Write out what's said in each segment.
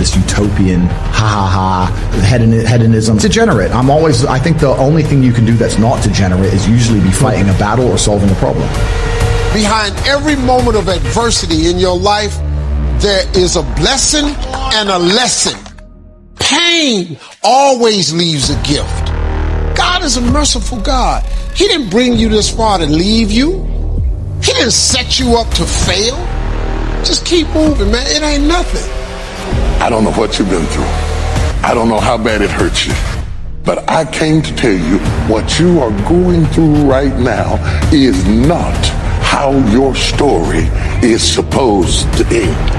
this utopian, hedonism. Degenerate. I think the only thing you can do that's not degenerate is usually be fighting a battle or solving a problem. Behind every moment of adversity in your life, there is a blessing and a lesson. Pain always leaves a gift. God is a merciful God. He didn't bring you this far to leave you. He didn't set you up to fail. Just keep moving, man. It ain't nothing. I don't know what you've been through. I don't know how bad it hurts you. But I came to tell you what you are going through right now is not how your story is supposed to end.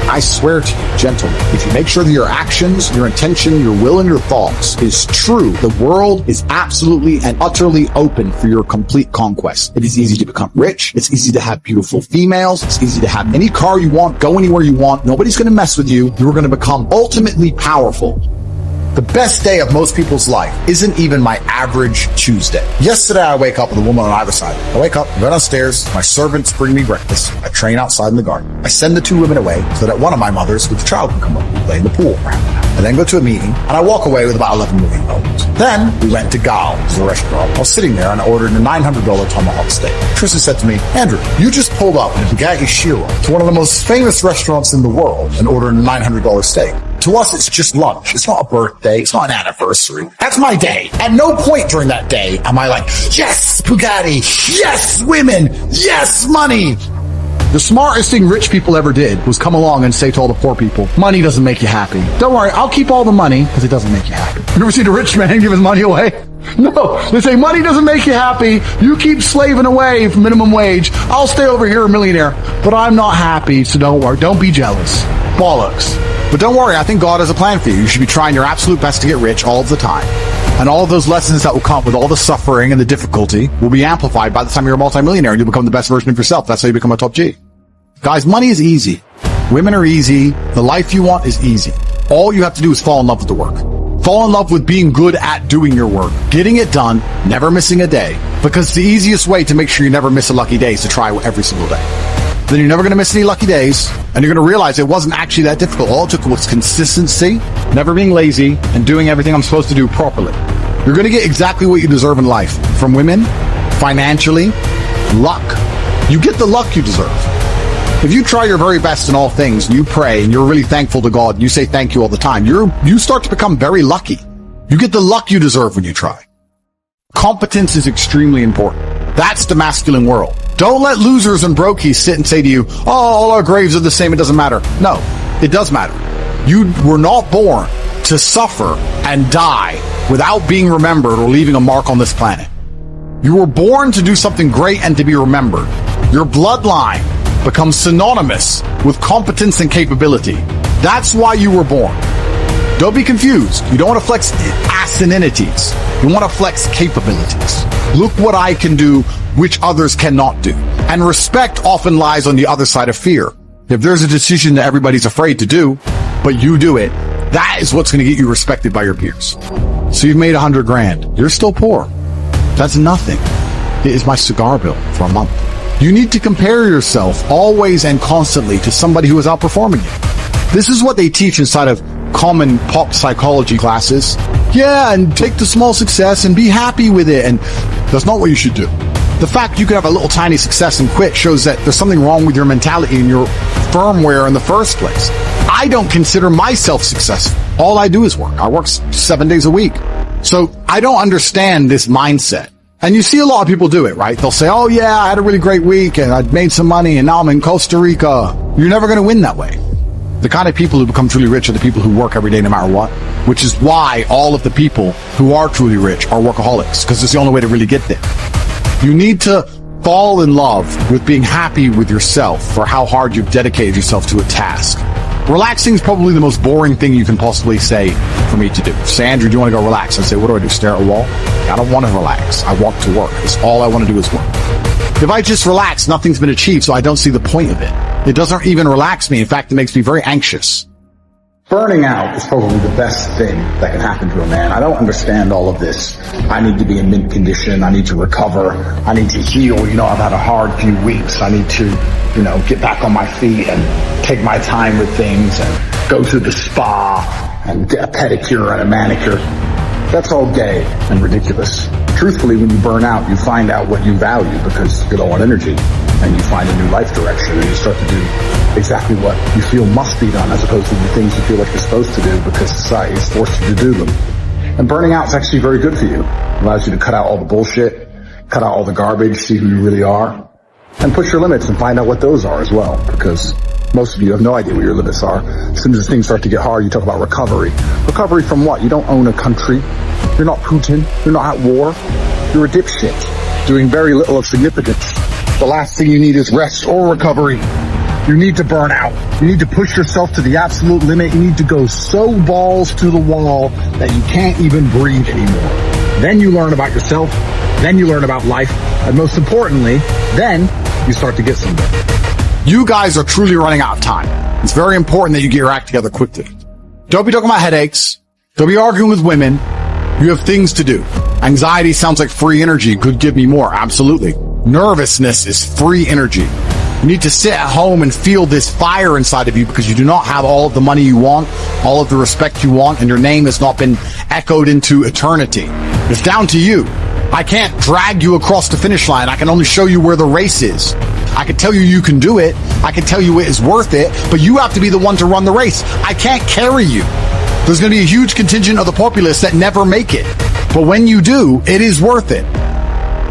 I swear to you, gentlemen, if you make sure that your actions, your intention, your will, and your thoughts is true, the world is absolutely and utterly open for your complete conquest. It is easy to become rich. It's easy to have beautiful females. It's easy to have any car you want, go anywhere you want. Nobody's going to mess with you. You're going to become ultimately powerful. The best day of most people's life isn't even my average Tuesday. Yesterday, I wake up with a woman on either side. I wake up, go downstairs, my servants bring me breakfast. I train outside in the garden. I send the two women away so that one of my mothers with the child can come up and play in the pool around. I then go to a meeting, and I walk away with about $11 million. Then, we went to Gal, which is a restaurant. I was sitting there, and I ordered a $900 tomahawk steak. Tristan said to me, Andrew, you just pulled up in a Bugatti Chiron to one of the most famous restaurants in the world and ordered a $900 steak. To us, it's just lunch. It's not a birthday. It's not an anniversary. That's my day. At no point during that day am I like, yes, Bugatti. Yes, women. Yes, money. The smartest thing rich people ever did was come along and say to all the poor people, money doesn't make you happy. Don't worry, I'll keep all the money because it doesn't make you happy. You ever seen a rich man give his money away? No, they say money doesn't make you happy. You keep slaving away for minimum wage. I'll stay over here a millionaire, but I'm not happy, so don't worry. Don't be jealous. Bollocks. But don't worry, I think God has a plan for you. You should be trying your absolute best to get rich all of the time. And all of those lessons that will come with all the suffering and the difficulty will be amplified by the time you're a multimillionaire and you'll become the best version of yourself. That's how you become a top G. Guys, money is easy. Women are easy. The life you want is easy. All you have to do is fall in love with the work. Fall in love with being good at doing your work, getting it done, never missing a day. Because the easiest way to make sure you never miss a lucky day is to try every single day. Then you're never going to miss any lucky days, and you're going to realize it wasn't actually that difficult. All it took was consistency, never being lazy, and doing everything I'm supposed to do properly. You're going to get exactly what you deserve in life. From women, financially, luck. You get the luck you deserve. If you try your very best in all things, and you pray, and you're really thankful to God, and you say thank you all the time, you start to become very lucky. You get the luck you deserve when you try. Competence is extremely important. That's the masculine world. Don't let losers and brokies sit and say to you, oh, all our graves are the same, it doesn't matter. No, it does matter. You were not born to suffer and die without being remembered or leaving a mark on this planet. You were born to do something great and to be remembered. Your bloodline becomes synonymous with competence and capability. That's why you were born. Don't be confused. You don't want to flex asininities. You want to flex capabilities. Look what I can do, which others cannot do. And respect often lies on the other side of fear. If there's a decision that everybody's afraid to do, but you do it, that is what's going to get you respected by your peers. So you've made $100,000. You're still poor. That's nothing. It is my cigar bill for a month. You need to compare yourself always and constantly to somebody who is outperforming you. This is what they teach inside of common pop psychology classes. Yeah, and take the small success and be happy with it. And that's not what you should do. The fact you could have a little tiny success and quit shows that there's something wrong with your mentality and your firmware in the first place. I don't consider myself successful. All I do is work. I work 7 days a week. So I don't understand this mindset. And you see a lot of people do it, right? They'll say, oh yeah, I had a really great week and I made some money and now I'm in Costa Rica. You're never going to win that way. The kind of people who become truly rich are the people who work every day no matter what, which is why all of the people who are truly rich are workaholics, because it's the only way to really get there. You need to fall in love with being happy with yourself for how hard you've dedicated yourself to a task. Relaxing is probably the most boring thing you can possibly say for me to do. Say, Andrew, do you want to go relax? I say, what do I do? Stare at a wall? I don't want to relax. I walk to work. That's all I want to do is work. If I just relax, nothing's been achieved, so I don't see the point of it. It doesn't even relax me. In fact, it makes me very anxious. Burning out is probably the best thing that can happen to a man. I don't understand all of this. I need to be in mint condition. I need to recover. I need to heal. I've had a hard few weeks. I need to, get back on my feet and take my time with things and go to the spa and get a pedicure and a manicure. That's all gay and ridiculous. Truthfully, when you burn out, you find out what you value because you're low on energy, and you find a new life direction, and you start to do exactly what you feel must be done as opposed to the things you feel like you're supposed to do because society has forced you to do them. And burning out is actually very good for you. It allows you to cut out all the bullshit, cut out all the garbage, see who you really are, and push your limits and find out what those are as well, because most of you have no idea what your limits are. As soon as things start to get hard, you talk about recovery. Recovery from what? You don't own a country. You're not Putin. You're not at war. You're a dipshit, doing very little of significance. The last thing you need is rest or recovery. You need to burn out. You need to push yourself to the absolute limit. You need to go so balls to the wall that you can't even breathe anymore. Then you learn about yourself. Then you learn about life. And most importantly, then you start to get somewhere. You guys are truly running out of time. It's very important that you get your act together quickly. Don't be talking about headaches. Don't be arguing with women. You have things to do. Anxiety sounds like free energy. Could give me more. Absolutely. Nervousness is free energy. You need to sit at home and feel this fire inside of you because you do not have all of the money you want, all of the respect you want, and your name has not been echoed into eternity. It's down to you. I can't drag you across the finish line. I can only show you where the race is. I can tell you you can do it. I can tell you it is worth it, but you have to be the one to run the race. I can't carry you. There's going to be a huge contingent of the populace that never make it. But when you do, it is worth it.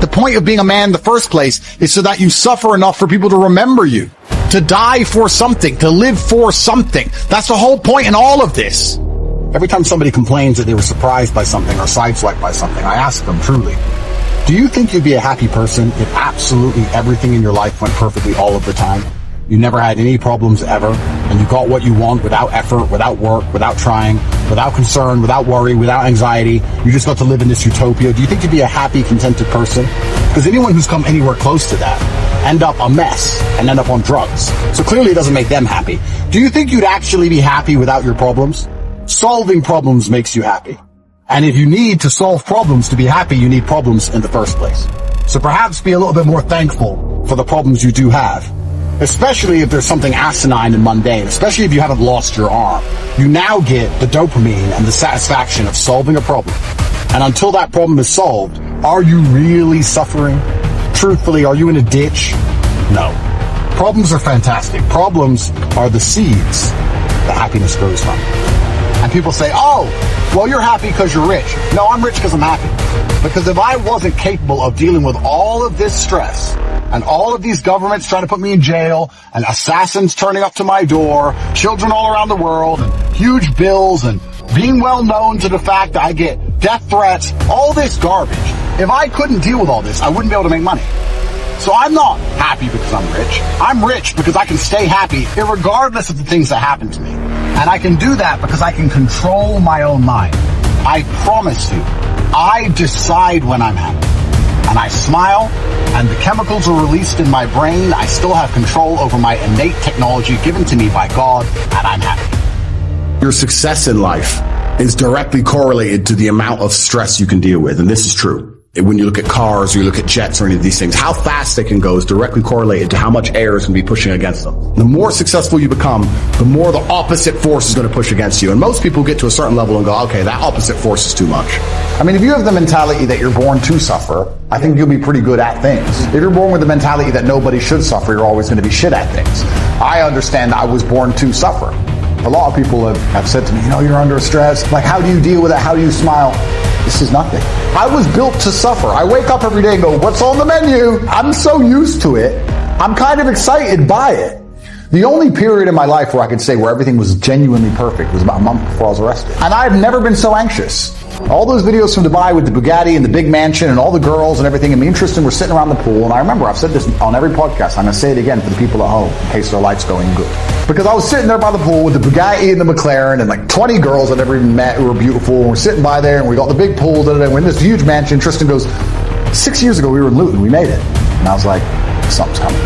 The point of being a man in the first place is so that you suffer enough for people to remember you, to die for something, to live for something. That's the whole point in all of this. Every time somebody complains that they were surprised by something or sideswiped by something, I ask them truly, do you think you'd be a happy person if absolutely everything in your life went perfectly all of the time? You never had any problems ever, and you got what you want without effort, without work, without trying, without concern, without worry, without anxiety. You just got to live in this utopia. Do you think you'd be a happy, contented person? Because anyone who's come anywhere close to that end up a mess and end up on drugs. So clearly it doesn't make them happy. Do you think you'd actually be happy without your problems? Solving problems makes you happy. And if you need to solve problems to be happy, you need problems in the first place. So perhaps be a little bit more thankful for the problems you do have. Especially if there's something asinine and mundane, especially if you haven't lost your arm. You now get the dopamine and the satisfaction of solving a problem. And until that problem is solved, are you really suffering? Truthfully, are you in a ditch? No. Problems are fantastic. Problems are the seeds that happiness grows from. And people say, oh, well, you're happy because you're rich. No, I'm rich because I'm happy. Because if I wasn't capable of dealing with all of this stress, and all of these governments trying to put me in jail, and assassins turning up to my door, children all around the world, and huge bills, and being well known to the fact that I get death threats, all this garbage. If I couldn't deal with all this, I wouldn't be able to make money. So I'm not happy because I'm rich. I'm rich because I can stay happy irregardless of the things that happen to me. And I can do that because I can control my own mind. I promise you, I decide when I'm happy. And I smile, and the chemicals are released in my brain. I still have control over my innate technology given to me by God, and I'm happy. Your success in life is directly correlated to the amount of stress you can deal with, and this is true. When you look at cars or you look at jets or any of these things, how fast they can go is directly correlated to how much air is going to be pushing against them. The more successful you become, the more the opposite force is going to push against you. And most people get to a certain level and go, okay, that opposite force is too much. I mean, if you have the mentality that you're born to suffer, I think you'll be pretty good at things. If you're born with the mentality that nobody should suffer, you're always going to be shit at things. I understand I was born to suffer. A lot of people have said to me, you're under stress. Like, how do you deal with it? How do you smile? This is nothing. I was built to suffer. I wake up every day and go, what's on the menu? I'm so used to it. I'm kind of excited by it. The only period in my life where I could say where everything was genuinely perfect was about a month before I was arrested. And I've never been so anxious. All those videos from Dubai with the Bugatti and the big mansion and all the girls and everything, and me and Tristan were sitting around the pool, and I remember I've said this on every podcast, I'm going to say it again for the people at home in case their life's going good. Because I was sitting there by the pool with the Bugatti and the McLaren and like 20 girls I'd never even met who were beautiful, and we're sitting by there and we got the big pool, and we're in this huge mansion. Tristan goes, 6 years ago we were in Luton, we made it. And I was like, something's coming.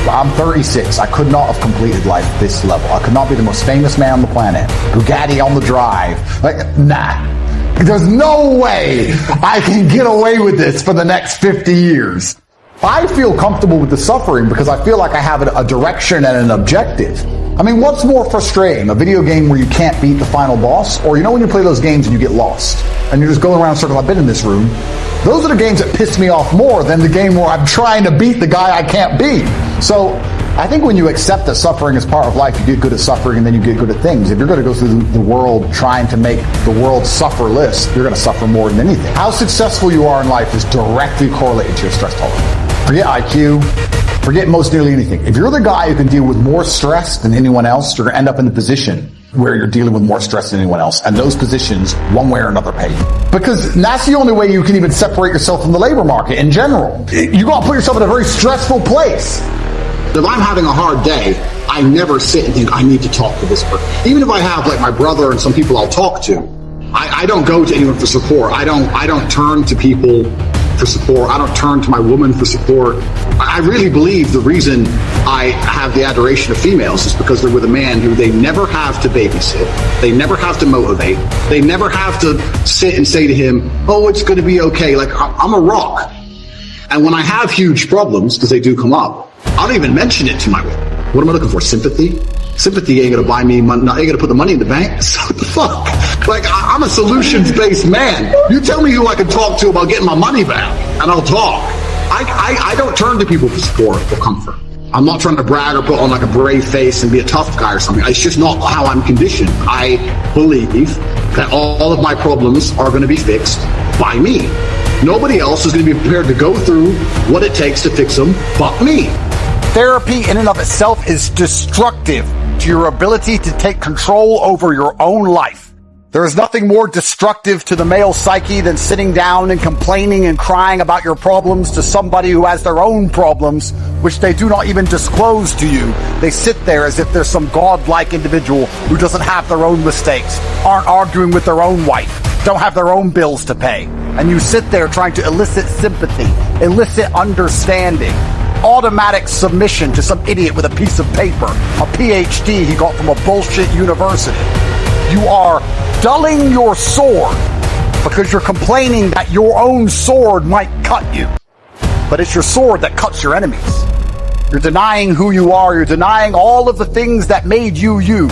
I'm 36. I could not have completed life at this level. I could not be the most famous man on the planet. Bugatti on the drive. Like, nah. There's no way I can get away with this for the next 50 years. I feel comfortable with the suffering because I feel like I have a direction and an objective. I mean, what's more frustrating? A video game where you can't beat the final boss? Or you know when you play those games and you get lost? And you're just going around in circles. I've been in this room. Those are the games that piss me off more than the game where I'm trying to beat the guy I can't beat. So I think when you accept that suffering is part of life, you get good at suffering and then you get good at things. If you're going to go through the world trying to make the world sufferless, you're going to suffer more than anything. How successful you are in life is directly correlated to your stress tolerance. Forget IQ, forget most nearly anything. If you're the guy who can deal with more stress than anyone else, you're going to end up in the position where you're dealing with more stress than anyone else. And those positions, one way or another, pay you. Because that's the only way you can even separate yourself from the labor market in general. You got to put yourself in a very stressful place. If I'm having a hard day, I never sit and think I need to talk to this person. Even if I have like my brother and some people I'll talk to, I don't go to anyone for support. I don't turn to people for support. I don't turn to my woman for support. I really believe the reason I have the adoration of females is because they're with a man who they never have to babysit. They never have to motivate. They never have to sit and say to him, oh, it's going to be okay. Like, I'm a rock. And when I have huge problems, because they do come up, I don't even mention it to my woman. What am I looking for? Sympathy? Sympathy ain't gonna buy me money, ain't gonna put the money in the bank. So what the fuck? Like, I'm a solutions-based man. You tell me who I can talk to about getting my money back, and I'll talk. I don't turn to people for support or comfort. I'm not trying to brag or put on like a brave face and be a tough guy or something. It's just not how I'm conditioned. I believe that all of my problems are gonna be fixed by me. Nobody else is gonna be prepared to go through what it takes to fix them but me. Therapy in and of itself is destructive to your ability to take control over your own life. There is nothing more destructive to the male psyche than sitting down and complaining and crying about your problems to somebody who has their own problems, which they do not even disclose to you. They sit there as if they're some godlike individual who doesn't have their own mistakes, aren't arguing with their own wife, don't have their own bills to pay. And you sit there trying to elicit sympathy, elicit understanding, automatic submission to some idiot with a piece of paper, a PhD he got from a bullshit university. You are dulling your sword because you're complaining that your own sword might cut you. But it's your sword that cuts your enemies. You're denying who you are. You're denying all of the things that made you you.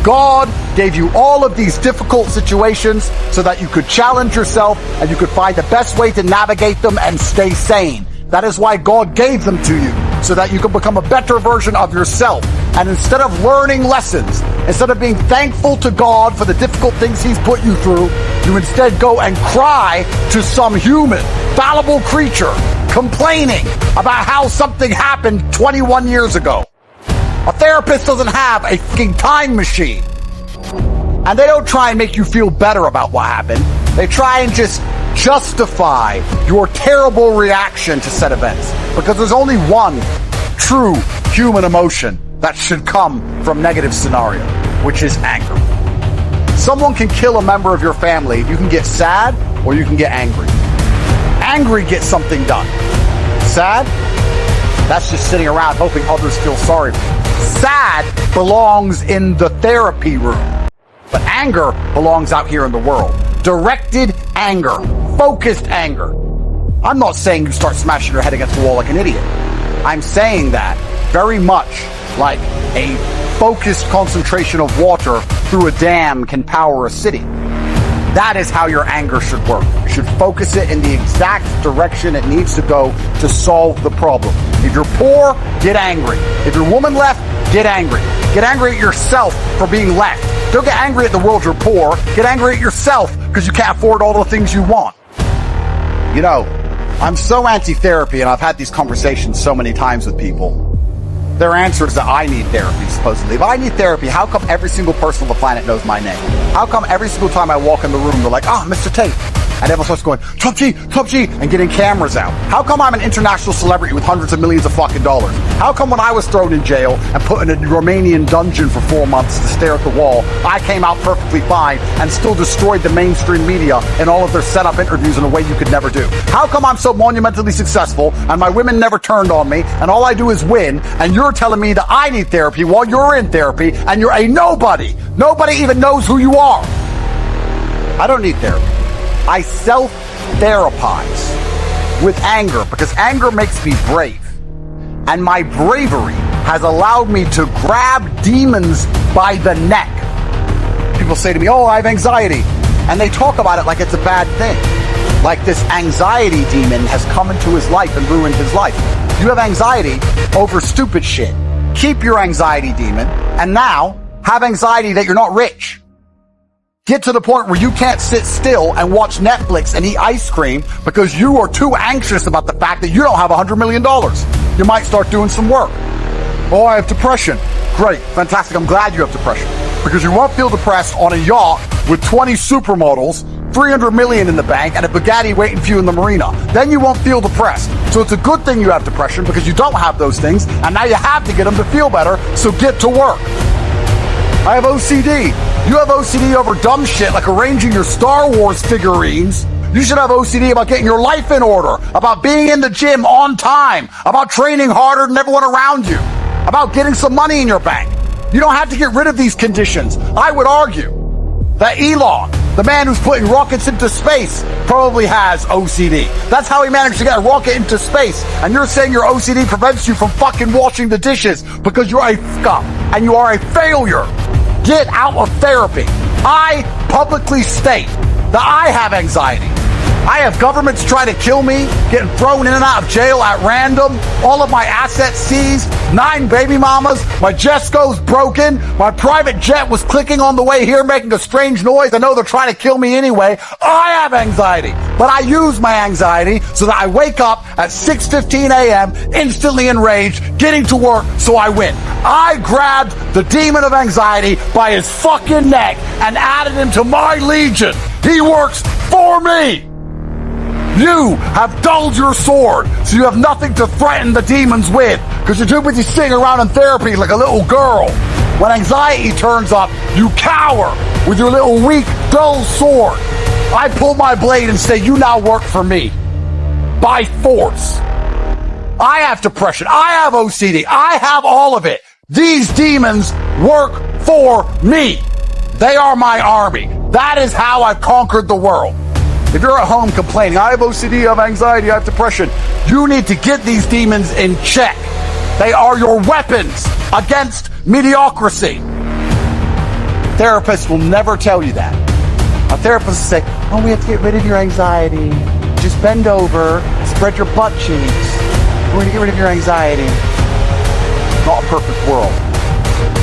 God gave you all of these difficult situations so that you could challenge yourself and you could find the best way to navigate them and stay sane. That is why God gave them to you, so that you can become a better version of yourself. And instead of learning lessons, instead of being thankful to God for the difficult things He's put you through, you instead go and cry to some human, fallible creature, complaining about how something happened 21 years ago. A therapist doesn't have a fucking time machine. And they don't try and make you feel better about what happened. They try and just justify your terrible reaction to said events. Because there's only one true human emotion that should come from negative scenario, which is anger. Someone can kill a member of your family. You can get sad or you can get angry. Angry gets something done. Sad? That's just sitting around hoping others feel sorry for you. Sad belongs in the therapy room. But anger belongs out here in the world. Directed anger. Focused anger. I'm not saying you start smashing your head against the wall like an idiot. I'm saying that very much like a focused concentration of water through a dam can power a city. That is how your anger should work. You should focus it in the exact direction it needs to go to solve the problem. If you're poor, get angry. If your woman left, get angry. Get angry at yourself for being left. Don't get angry at the world you're poor. Get angry at yourself because you can't afford all the things you want. You know, I'm so anti-therapy, and I've had these conversations so many times with people. Their answer is that I need therapy, supposedly. If I need therapy, how come every single person on the planet knows my name? How come every single time I walk in the room, they're like, oh, Mr. Tate, and everyone starts going, Top G, and getting cameras out? How come I'm an international celebrity with hundreds of millions of fucking dollars? How come when I was thrown in jail and put in a Romanian dungeon for 4 months to stare at the wall, I came out perfectly fine and still destroyed the mainstream media in all of their setup interviews in a way you could never do? How come I'm so monumentally successful and my women never turned on me and all I do is win, and you're telling me that I need therapy while you're in therapy and you're a nobody? Nobody even knows who you are. I don't need therapy. I self-therapize with anger because anger makes me brave. And my bravery has allowed me to grab demons by the neck. People say to me, oh, I have anxiety. And they talk about it like it's a bad thing. Like this anxiety demon has come into his life and ruined his life. You have anxiety over stupid shit. Keep your anxiety demon, and now have anxiety that you're not rich. Get to the point where you can't sit still and watch Netflix and eat ice cream because you are too anxious about the fact that you don't have $100 million. You might start doing some work. Oh, I have depression. Great, fantastic. I'm glad you have depression because you won't feel depressed on a yacht with 20 supermodels, 300 million in the bank, and a Bugatti waiting for you in the marina. Then you won't feel depressed. So it's a good thing you have depression because you don't have those things, and now you have to get them to feel better, so get to work. I have OCD. You have OCD over dumb shit like arranging your Star Wars figurines. You should have OCD about getting your life in order, about being in the gym on time, about training harder than everyone around you, about getting some money in your bank. You don't have to get rid of these conditions. I would argue that Elon, the man who's putting rockets into space, probably has OCD. That's how he managed to get a rocket into space. And you're saying your OCD prevents you from fucking washing the dishes because you're a fuck and you are a failure. Get out of therapy. I publicly state that I have anxiety. I have governments trying to kill me, getting thrown in and out of jail at random, all of my assets seized, 9 baby mamas, my Jesco's broken, my private jet was clicking on the way here making a strange noise. I know they're trying to kill me anyway. I have anxiety, but I use my anxiety so that I wake up at 6:15 a.m. instantly enraged, getting to work so I win. I grabbed the demon of anxiety by his fucking neck and added him to my legion. He works for me. You have dulled your sword, so you have nothing to threaten the demons with, because you're too busy sitting around in therapy like a little girl. When anxiety turns up, you cower with your little weak, dull sword. I pull my blade and say, you now work for me. By force. I have depression. I have OCD. I have all of it. These demons work for me. They are my army. That is how I've conquered the world. If you're at home complaining, I have OCD, I have anxiety, I have depression, you need to get these demons in check. They are your weapons against mediocrity. Therapists will never tell you that. A therapist will say, oh, we have to get rid of your anxiety. Just bend over, spread your butt cheeks. We're going to get rid of your anxiety. Not a perfect world.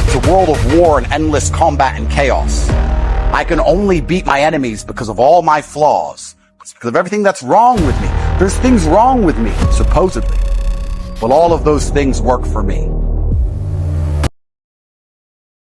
It's a world of war and endless combat and chaos. I can only beat my enemies because of all my flaws. It's because of everything that's wrong with me. There's things wrong with me, supposedly. Well, all of those things work for me.